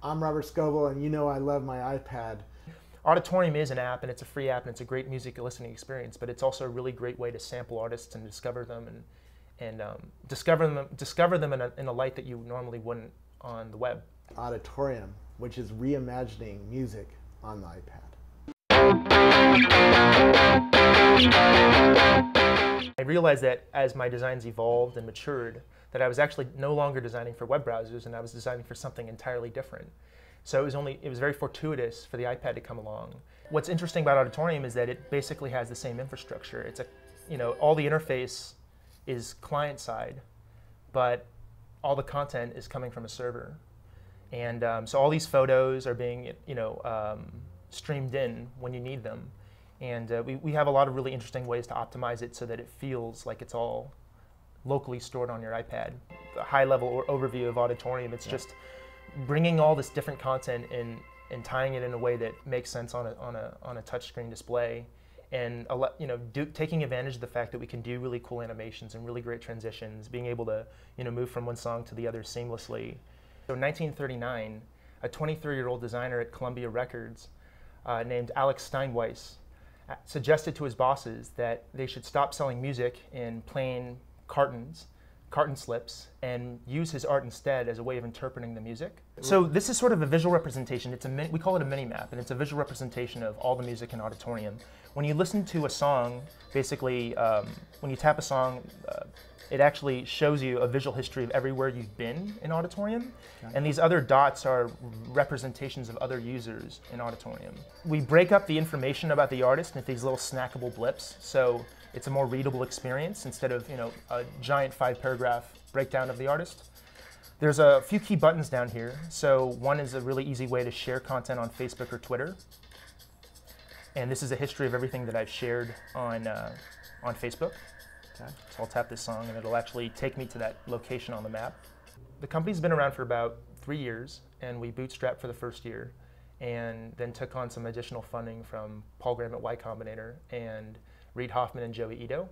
I'm Robert Scoble, and you know I love my iPad. Aweditorium is an app, and it's a free app, and it's a great music listening experience, but it's also a really great way to sample artists and discover them and discover them in a light that you normally wouldn't on the web. Aweditorium, which is reimagining music on the iPad. I realized that as my designs evolved and matured, that I was actually no longer designing for web browsers, and I was designing for something entirely different. So it was very fortuitous for the iPad to come along. What's interesting about Aweditorium is that it basically has the same infrastructure. It's all the interface is client side, but all the content is coming from a server. And so all these photos are being streamed in when you need them. And we have a lot of really interesting ways to optimize it so that it feels like it's all locally stored on your iPad. The high-level overview of Aweditorium, it's just bringing all this different content and tying it in a way that makes sense on a touchscreen display, and taking advantage of the fact that we can do really cool animations and really great transitions, being able to move from one song to the other seamlessly. So in 1939, a 23-year-old designer at Columbia Records named Alex Steinweiss suggested to his bosses that they should stop selling music in plain carton slips, and use his art instead as a way of interpreting the music. So this is sort of a visual representation. We call it a mini-map, and it's a visual representation of all the music in Aweditorium. When you listen to a song, basically, when you tap a song, it actually shows you a visual history of everywhere you've been in Aweditorium. Okay. And these other dots are representations of other users in Aweditorium. We break up the information about the artist into these little snackable blips, so it's a more readable experience instead of a giant 5-paragraph breakdown of the artist. There's a few key buttons down here. So one is a really easy way to share content on Facebook or Twitter. And this is a history of everything that I've shared on Facebook. Okay. So I'll tap this song and it'll actually take me to that location on the map. The company's been around for about 3 years, and we bootstrapped for the first year, and then took on some additional funding from Paul Graham at Y Combinator and Reid Hoffman and Joey Ito.